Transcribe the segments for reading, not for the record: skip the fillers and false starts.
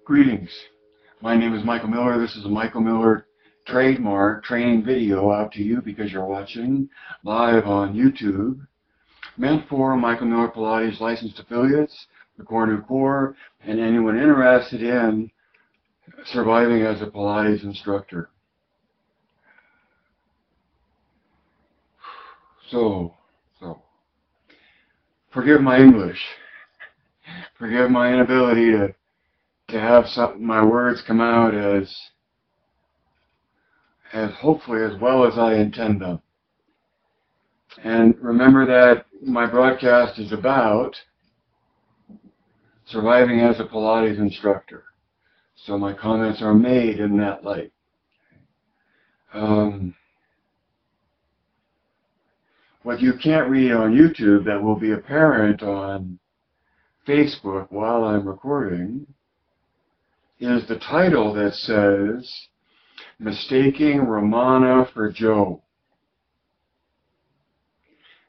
Greetings. My name is Michael Miller. This is a Michael Miller trademark training video out to you because you're watching live on YouTube, meant for Michael Miller Pilates licensed affiliates, the Core New Core, and anyone interested in surviving as a Pilates instructor. So, forgive my English. Forgive my inability to have my words come out as hopefully as well as I intend them. And remember that my broadcast is about surviving as a Pilates instructor. So my comments are made in that light. What you can't read on YouTube that will be apparent on Facebook while I'm recording is the title that says, Mistaking Ramana for Joe.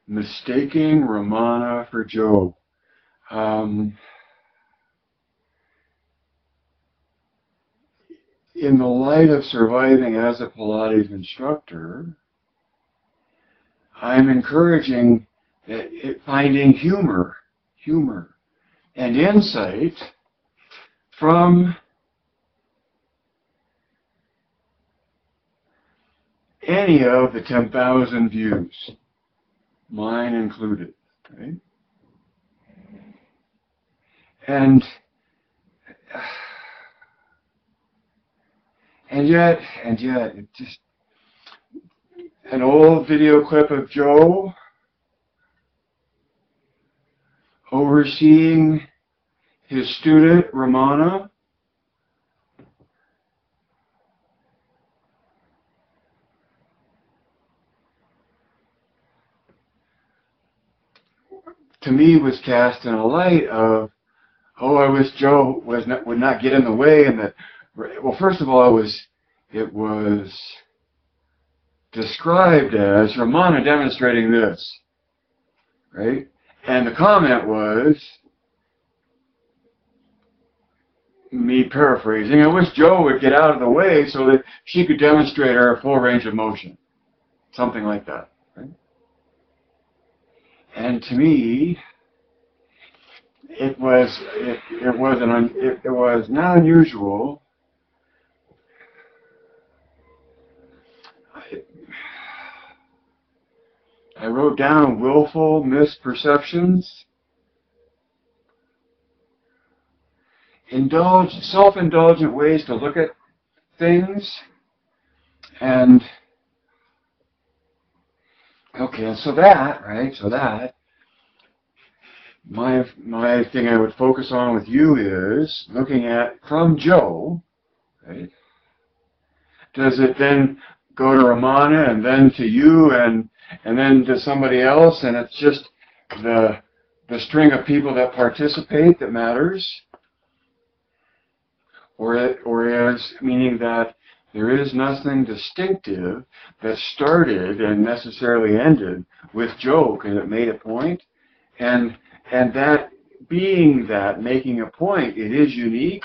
Mistaking Ramana for Joe. In the light of surviving as a Pilates instructor, I'm encouraging finding humor and insight from any of the 10,000 views, mine included. Okay? And yet, it just an old video clip of Joe overseeing his student Ramana to me was cast in a light of, oh, I wish Joe would not get in the way, and that, well, first of all, it was described as Ramana demonstrating this, right? And the comment was, me paraphrasing, I wish Joe would get out of the way so that she could demonstrate her full range of motion. Something like that, right? And to me, it was not unusual. I wrote down willful misperceptions, self-indulgent ways to look at things, and okay, and so that, right, my thing I would focus on with you is looking at from Joe, right? Does it then go to Ramana and then to you and then to somebody else, and it's just the string of people that participate that matters? Or is meaning that there is nothing distinctive that started and necessarily ended with Joe because it made a point, and that being that, making a point, it is unique.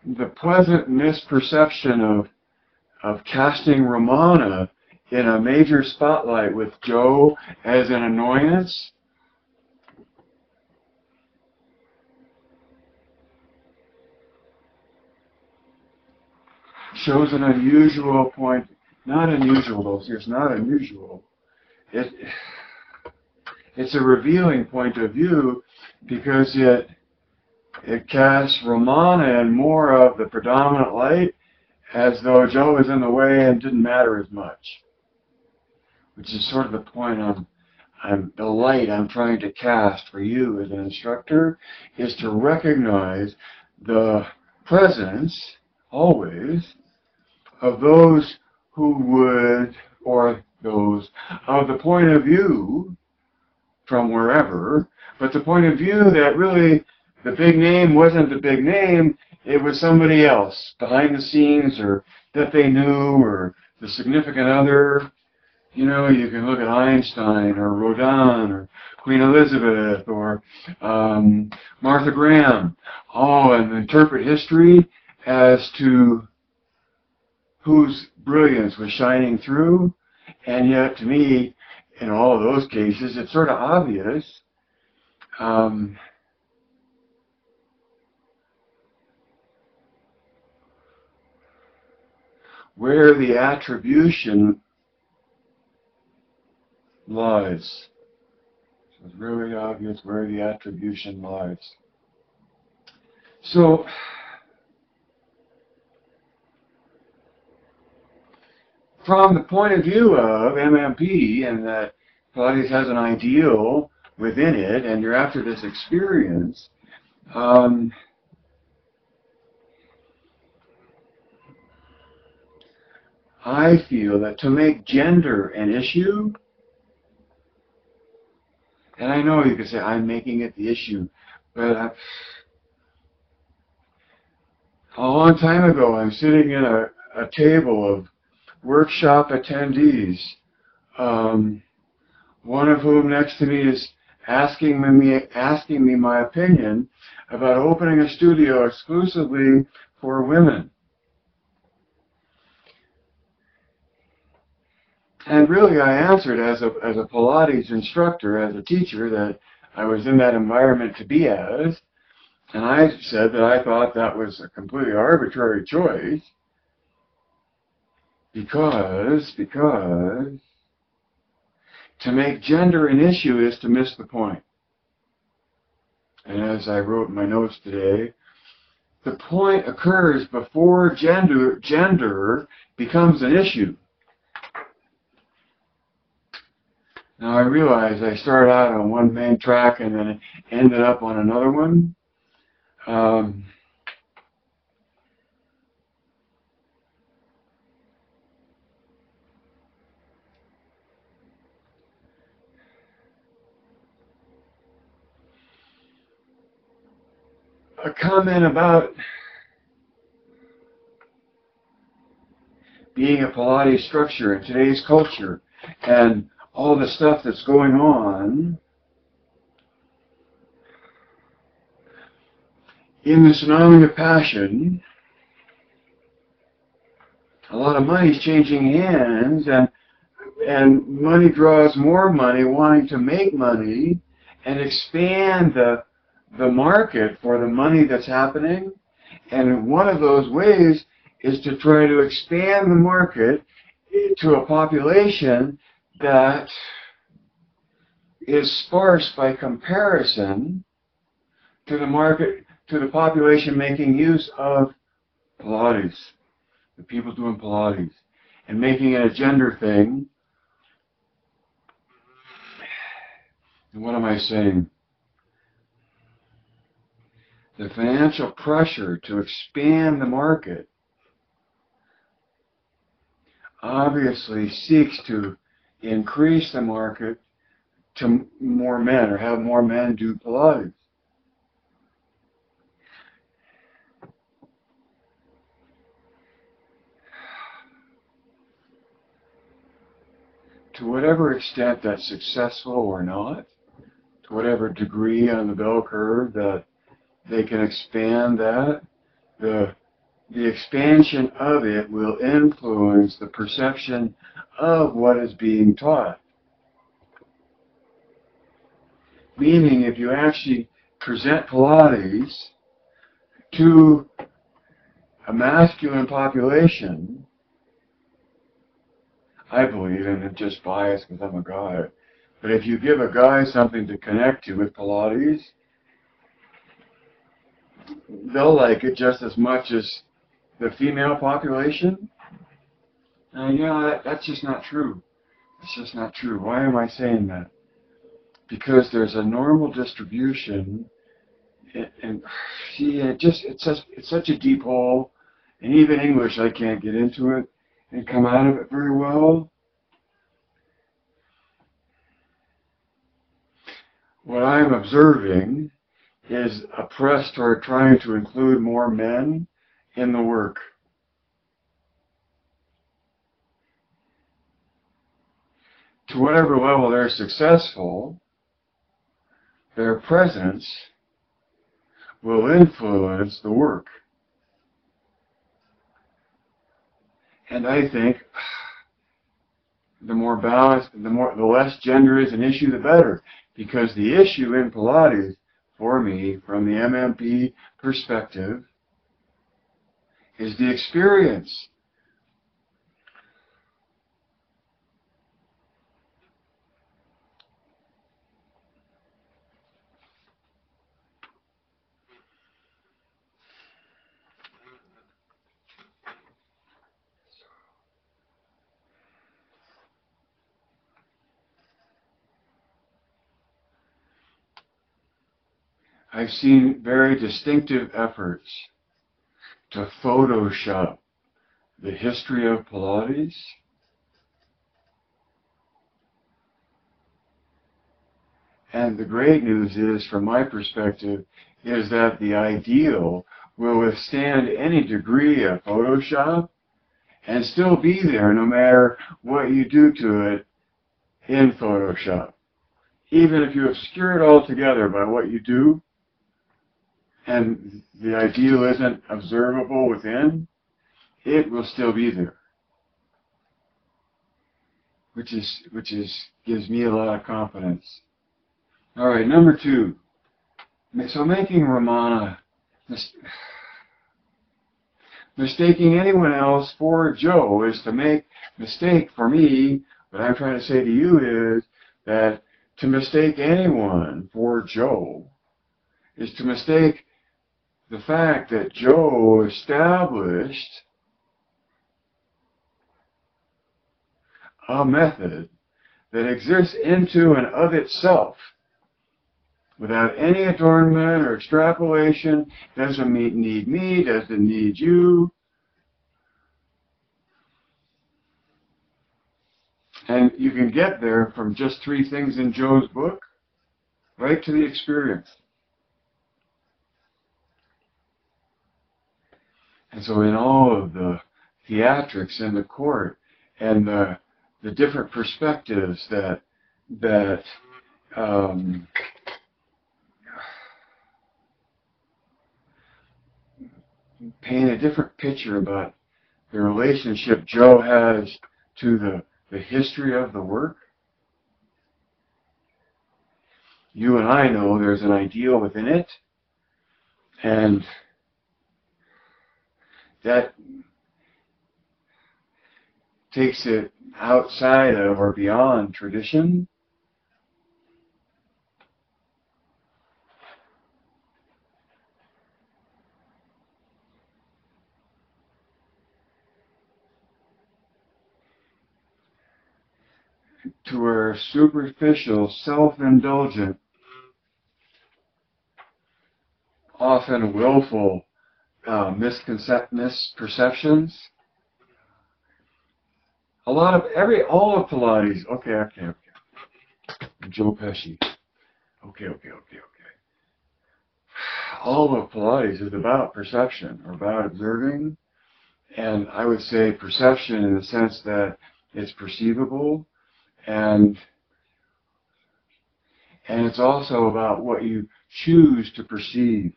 The pleasant misperception of casting Ramana in a major spotlight with Joe as an annoyance shows an unusual point. Not unusual, it's not unusual. It's a revealing point of view because it casts Ramana in more of the predominant light as though Joe was in the way and didn't matter as much. Which is sort of the point the light I'm trying to cast for you as an instructor is to recognize the presence, always, of those who would, or those of the point of view from wherever, but the point of view that really the big name wasn't the big name, it was somebody else behind the scenes, or that they knew, or the significant other. You know, you can look at Einstein or Rodin or Queen Elizabeth or Martha Graham, and interpret history as to whose brilliance was shining through. And yet, to me, in all of those cases, it's sort of obvious where the attribution lies. So it's really obvious where the attribution lies. So, from the point of view of MMP, and that Pilates has an ideal within it, and you're after this experience, I feel that to make gender an issue, and I know you could say I'm making it the issue, but a long time ago I'm sitting in a table of workshop attendees, one of whom next to me is asking me my opinion about opening a studio exclusively for women. And really I answered as a Pilates instructor, as a teacher, that I was in that environment to be as, and I said that I thought that was a completely arbitrary choice because to make gender an issue is to miss the point. And as I wrote in my notes today, the point occurs before gender becomes an issue. Now I realize I started out on one main track and then ended up on another one. A comment about being a Pilates structure in today's culture and all the stuff that's going on in the tsunami of passion. A lot of money is changing hands, and money draws more money, wanting to make money and expand the market for the money that's happening. And one of those ways is to try to expand the market to a population that is sparse by comparison to the market, to the population making use of Pilates, the people doing Pilates, and making it a gender thing. And what am I saying? The financial pressure to expand the market obviously seeks to increase the market to more men, or have more men do Pilates. To whatever extent that's successful or not, to whatever degree on the bell curve that they can expand that, the expansion of it will influence the perception of what is being taught. Meaning, if you actually present Pilates to a masculine population, I believe, and it's just biased because I'm a guy, but if you give a guy something to connect to with Pilates, they'll like it just as much as the female population. And that's just not true. It's just not true. Why am I saying that? Because there's a normal distribution, and see, it's such a deep hole, and even English I can't get into it and come out of it very well. What I'm observing is a press toward trying to include more men in the work. to whatever level they're successful, their presence will influence the work. And I think the more balanced, the less gender is an issue, the better. Because the issue in Pilates, for me, from the MMP perspective, is the experience. I've seen very distinctive efforts to Photoshop the history of Pilates. And the great news is, from my perspective, is that the ideal will withstand any degree of Photoshop and still be there no matter what you do to it in Photoshop. Even if you obscure it altogether by what you do, and the ideal isn't observable within, it will still be there. Which gives me a lot of confidence. All right, number 2. So making Ramana, mistaking anyone else for Joe is to make mistake. For me, what I'm trying to say to you is that to mistake anyone for Joe is to mistake the fact that Joe established a method that exists into and of itself without any adornment or extrapolation, doesn't need me, doesn't need you. And you can get there from just 3 things in Joe's book, right to the experience. And so in all of the theatrics in the court and the different perspectives that paint a different picture about the relationship Joe has to the history of the work. You and I know there's an ideal within it, and that takes it outside of or beyond tradition. To where superficial, self-indulgent, often willful misperceptions. All of Pilates. Okay. Joe Pesci. Okay. All of Pilates is about perception, or about observing, and I would say perception in the sense that it's perceivable, and it's also about what you choose to perceive.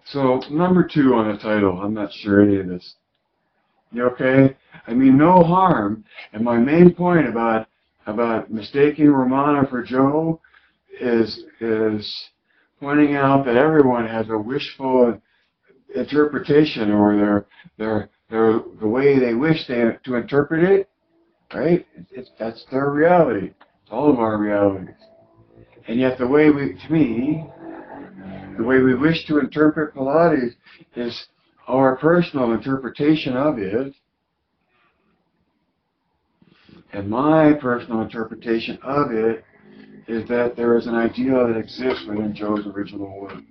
So, number 2 on the title, I'm not sure any of this. You okay? I mean, no harm. And my main point about mistaking Ramana for Joe is pointing out that everyone has a wishful interpretation, or the way they wish to interpret it, right? That's their reality. It's all of our realities. And yet the way we wish to interpret Pilates is our personal interpretation of it. And my personal interpretation of it is that there is an ideal that exists within Joe's original work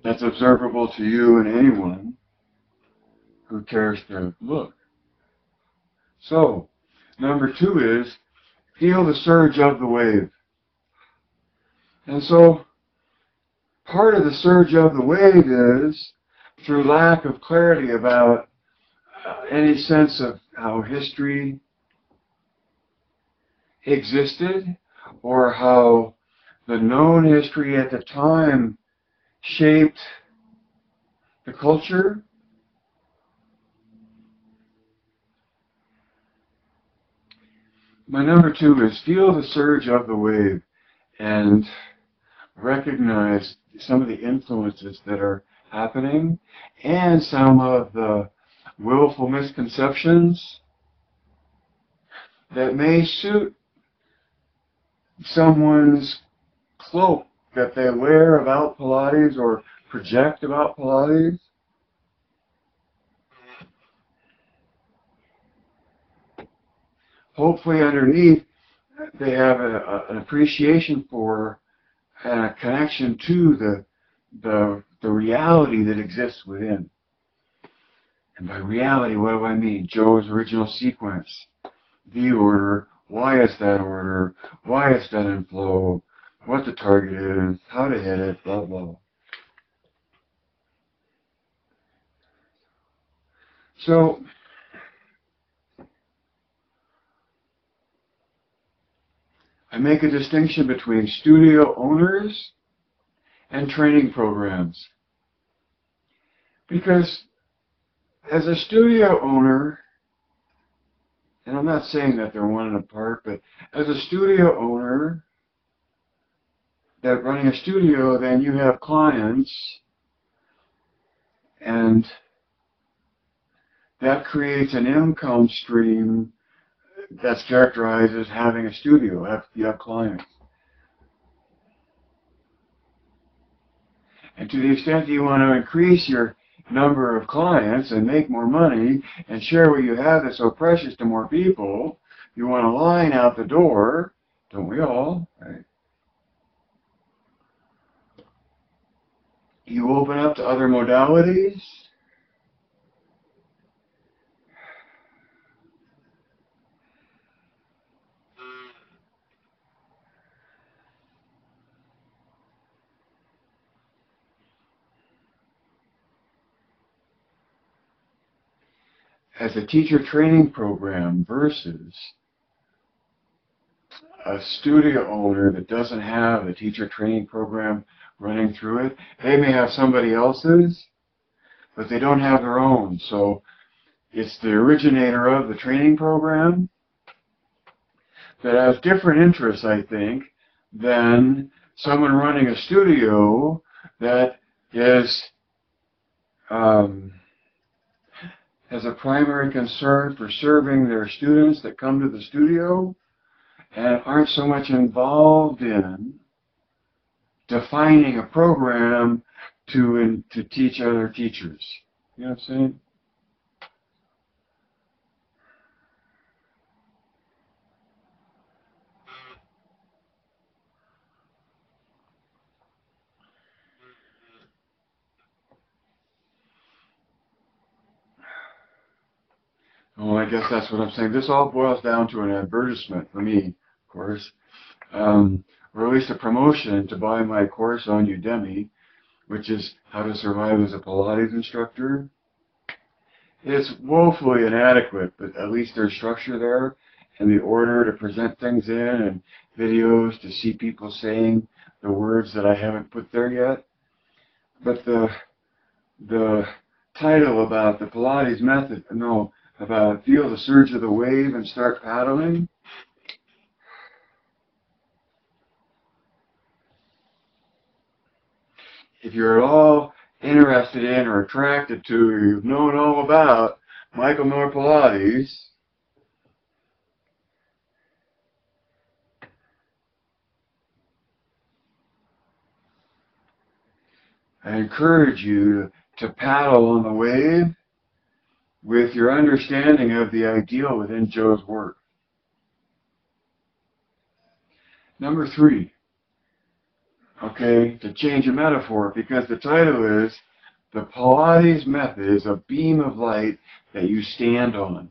that's observable to you and anyone who cares to look. So, number 2 is Feel the surge of the wave. And so part of the surge of the wave is through lack of clarity about any sense of how history existed or how the known history at the time shaped the culture. My number 2 is feel the surge of the wave and recognize some of the influences that are happening and some of the willful misconceptions that may suit someone's cloak that they wear about Pilates or project about Pilates. Hopefully underneath they have an appreciation for and a connection to the reality that exists within. And by reality, what do I mean? Joe's original sequence, the order, why it's that order, why it's done in flow, what the target is, how to hit it, blah, blah. So, I make a distinction between studio owners and training programs. Because as a studio owner, and I'm not saying that they're one and apart, but as a studio owner, that running a studio, then you have clients, and that creates an income stream that's characterized as having a studio. You have clients. And to the extent that you want to increase your number of clients and make more money and share what you have that's so precious to more people, you want to line out the door, don't we all, right? You open up to other modalities. As a teacher training program versus a studio owner that doesn't have a teacher training program running through it. They may have somebody else's, but they don't have their own. So it's the originator of the training program that has different interests, I think, than someone running a studio that is has a primary concern for serving their students that come to the studio and aren't so much involved in defining a program to teach other teachers. You know what I'm saying? Well, I guess that's what I'm saying. This all boils down to an advertisement for me, of course, or at least a promotion to buy my course on Udemy, which is How to Survive as a Pilates Instructor. It's woefully inadequate, but at least there's structure there, and the order to present things in, and videos to see people saying the words that I haven't put there yet. But the title about the Pilates method, no, about feel the surge of the wave and start paddling. If you're at all interested in or attracted to or you've known all about Michael Miller Pilates, I encourage you to paddle on the wave with your understanding of the ideal within Joe's work. Number 3, okay, to change a metaphor, because the title is The Pilates Method is a beam of light that you stand on.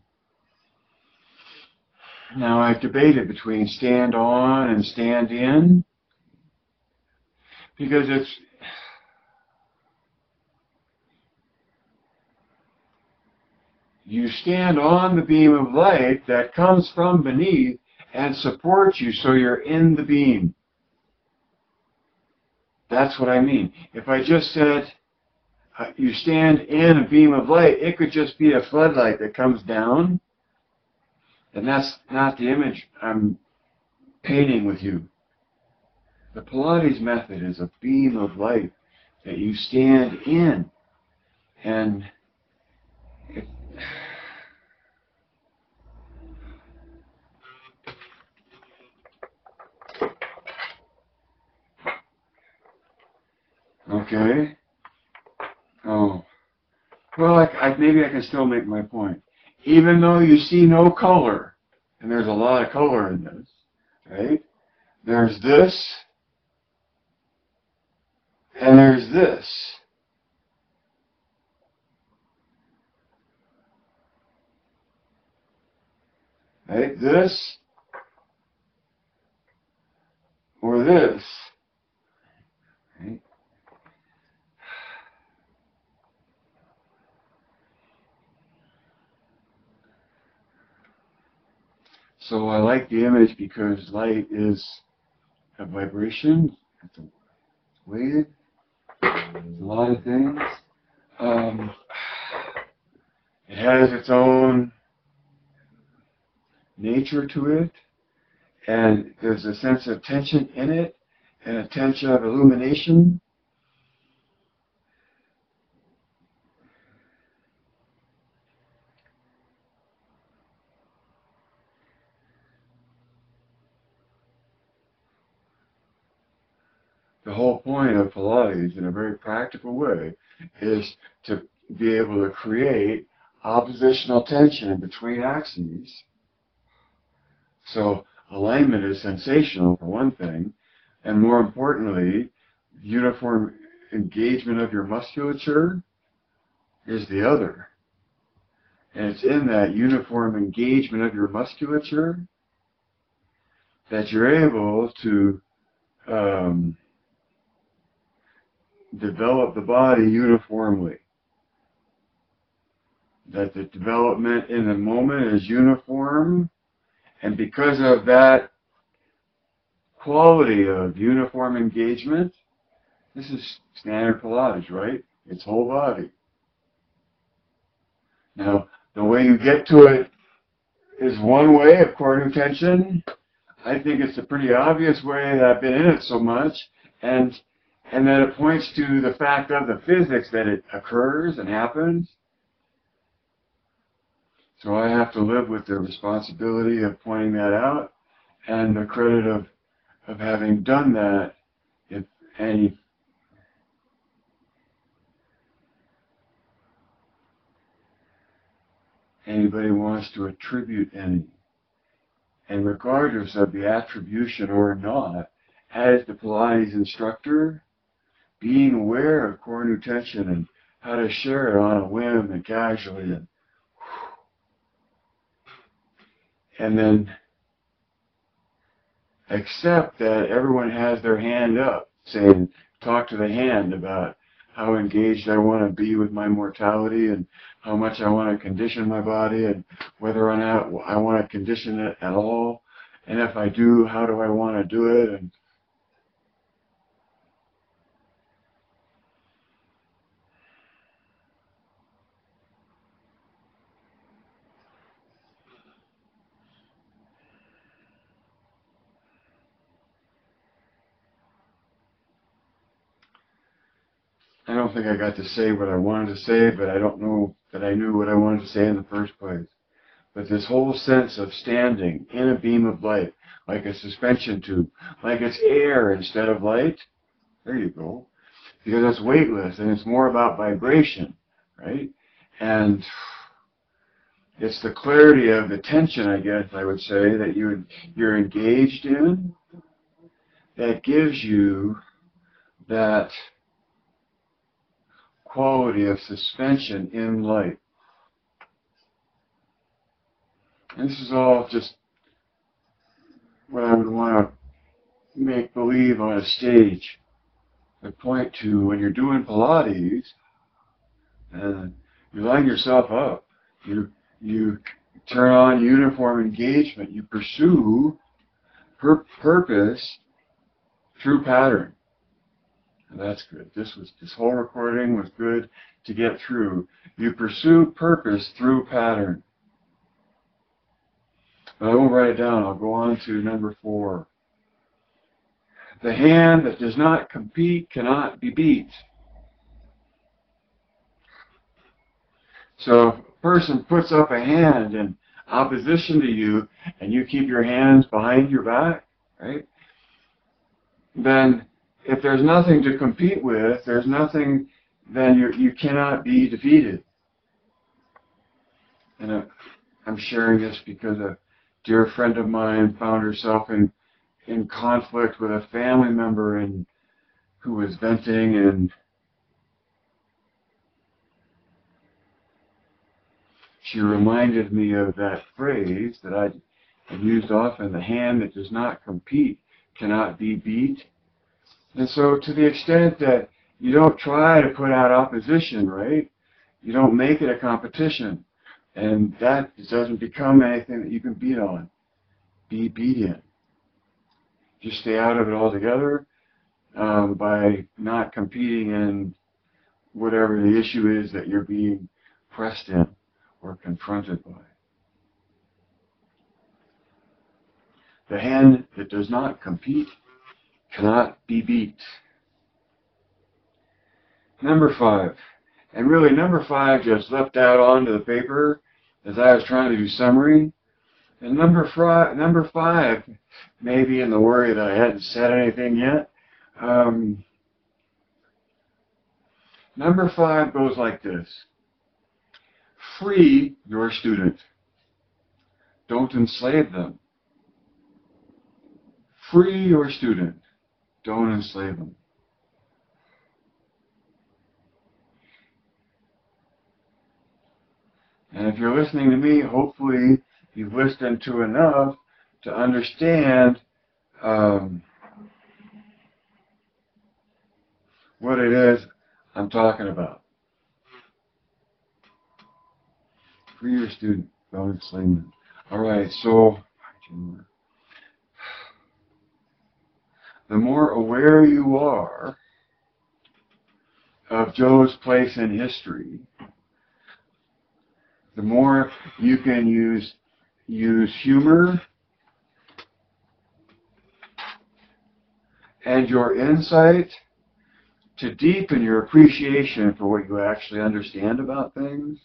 Now I've debated between stand on and stand in, because you stand on the beam of light that comes from beneath and supports you, so you're in the beam. That's what I mean. If I just said you stand in a beam of light, it could just be a floodlight that comes down, and that's not the image I'm painting with you. The Pilates method is a beam of light that you stand in, and okay. Oh, well, maybe I can still make my point. Even though you see no color, and there's a lot of color in this, right? There's this, and there's this. Right? This, or this. Right? So I like the image because light is a vibration. It's weighted. There's a lot of things. It has its own nature to it, and there's a sense of tension in it, and a tension of illumination. The whole point of Pilates, in a very practical way, is to be able to create oppositional tension between axes. So alignment is sensational, for one thing, and more importantly, uniform engagement of your musculature is the other. And it's in that uniform engagement of your musculature that you're able to develop the body uniformly. That the development in the moment is uniform, and because of that quality of uniform engagement, this is standard Pilates, right? It's whole body. Now, the way you get to it is one way of core tension. I think it's a pretty obvious way that I've been in it so much, and that it points to the fact of the physics that it occurs and happens. So I have to live with the responsibility of pointing that out, and the credit of having done that. If anybody wants to attribute any, and regardless of the attribution or not, as the Pilates instructor, being aware of core tension and how to share it on a whim and casually, and then accept that everyone has their hand up, saying, talk to the hand about how engaged I want to be with my mortality and how much I want to condition my body and whether or not I want to condition it at all. And if I do, how do I want to do it? And I don't think I got to say what I wanted to say, but I don't know that I knew what I wanted to say in the first place. But this whole sense of standing in a beam of light, like a suspension tube, like it's air instead of light, there you go. Because it's weightless and it's more about vibration, right? And it's the clarity of the tension, I guess I would say, that you're engaged in that gives you that quality of suspension in light. And this is all just what I would want to make believe on a stage. I point to when you're doing Pilates, and you line yourself up. You turn on uniform engagement. You pursue purpose through pattern. And that's good. This whole recording was good to get through. You pursue purpose through pattern. But I won't write it down. I'll go on to number 4. The hand that does not compete cannot be beat. So if a person puts up a hand in opposition to you, and you keep your hands behind your back, right? Then if there's nothing to compete with, there's nothing, then you cannot be defeated. And I'm sharing this because a dear friend of mine found herself in conflict with a family member who was venting, and she reminded me of that phrase that I have used often: the hand that does not compete cannot be beat. And so to the extent that you don't try to put out opposition, right? You don't make it a competition. And that doesn't become anything that you can beat on. Be obedient. Just stay out of it altogether by not competing in whatever the issue is that you're being pressed in or confronted by. The hand that does not compete cannot be beat. Number 5. And really, number 5 just leapt out onto the paper as I was trying to do summary. And number 5, maybe in the worry that I hadn't said anything yet, number 5 goes like this. Free your student. Don't enslave them. Free your student. Don't enslave them. And if you're listening to me, hopefully you've listened to enough to understand what it is I'm talking about. Free your student, don't enslave them. All right, so the more aware you are of Joe's place in history, the more you can use humor and your insight to deepen your appreciation for what you actually understand about things,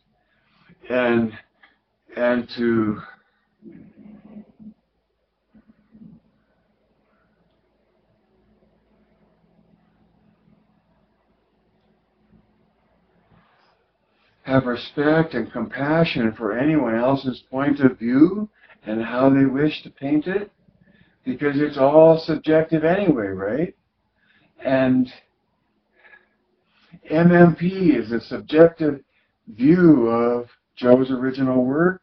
and to have respect and compassion for anyone else's point of view and how they wish to paint it, because it's all subjective anyway, right? And MMP is a subjective view of Joe's original work.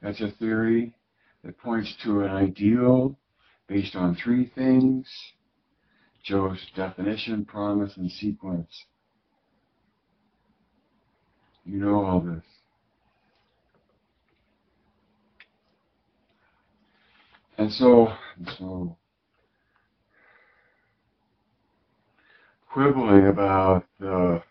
That's a theory that points to an ideal based on 3 things: Joe's definition, promise, and sequence. You know all this. And so quibbling about the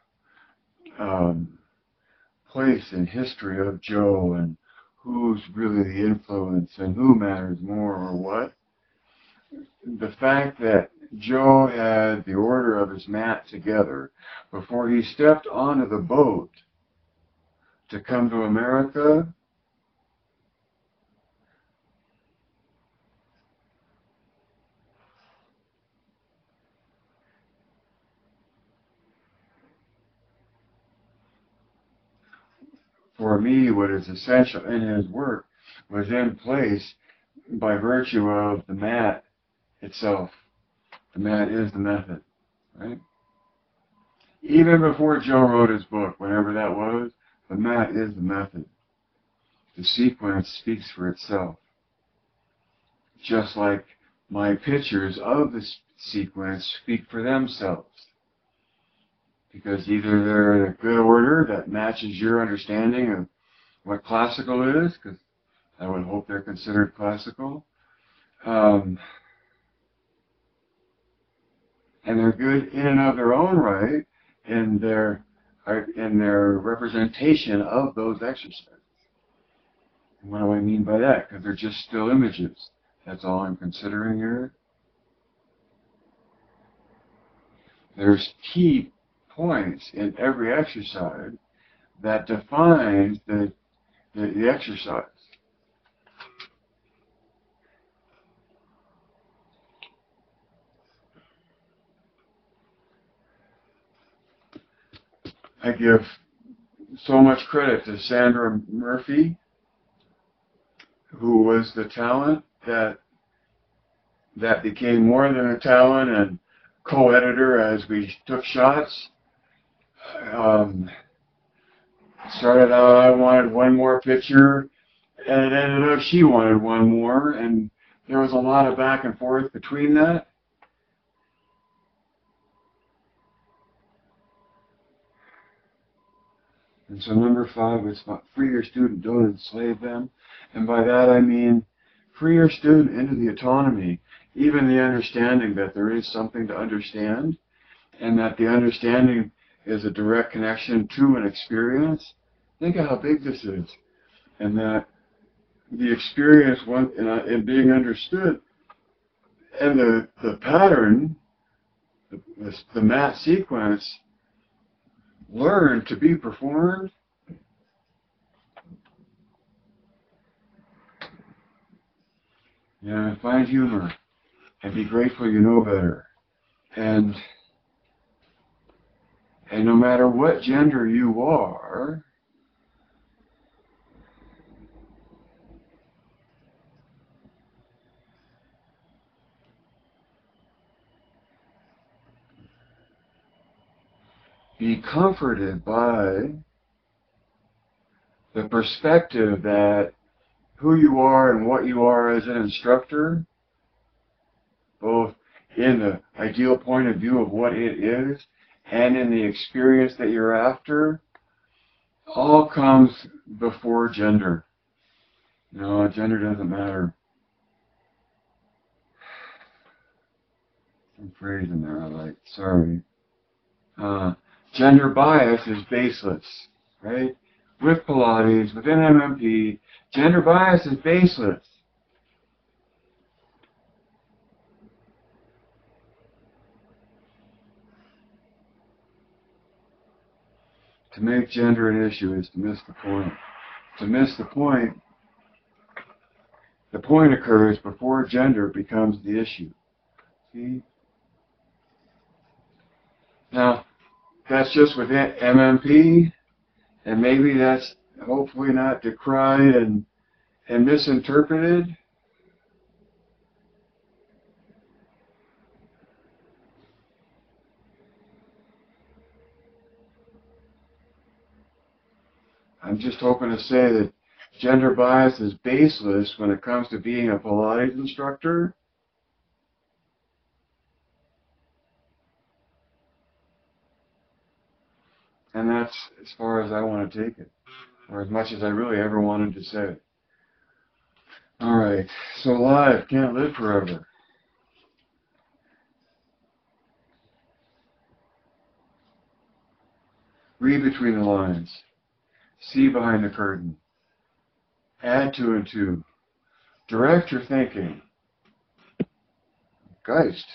place in history of Joe and who's really the influence and who matters more or what. The fact that Joe had the order of his mat together before he stepped onto the boat to come to America, for me, what is essential in his work was in place by virtue of the mat itself. The mat is the method, right? Even before Joe wrote his book, whenever that was, the mat is the method. The sequence speaks for itself. just like my pictures of the sequence speak for themselves. Because either they're in a good order that matches your understanding of what classical is, because I would hope they're considered classical, and they're good in and of their own right in their representation of those exercises. And what do I mean by that? Because they're just still images. That's all I'm considering here. There's key points in every exercise that defines the exercise. I give so much credit to Sandra Murphy, who was the talent that became more than a talent and co-editor as we took shots. Started out I wanted one more picture, and it ended up she wanted one more, and there was a lot of back and forth between that. And so number 5 is free your student, don't enslave them. And by that I mean free your student into the autonomy, even the understanding that there is something to understand, and that the understanding is a direct connection to an experience. Think of how big this is. And that the experience in being understood, and the pattern, the math sequence, learned to be performed. Yeah, find humor and be grateful you know better. And no matter what gender you are, be comforted by the perspective that who you are and what you are as an instructor, both in the ideal point of view of what it is and in the experience that you're after, all comes before gender. No, gender doesn't matter. Some phrase in there I like, sorry. Gender bias is baseless, right? With Pilates, within MMP, gender bias is baseless. To make gender an issue is to miss the point. To miss the point occurs before gender becomes the issue. See? Now, that's just within MMP, and maybe that's hopefully not decried and misinterpreted. I'm just hoping to say that gender bias is baseless when it comes to being a Pilates instructor. And that's as far as I want to take it, or as much as I really ever wanted to say. All right, so life can't live forever. Read between the lines. See behind the curtain. Add 2 and 2. Direct your thinking. Geist.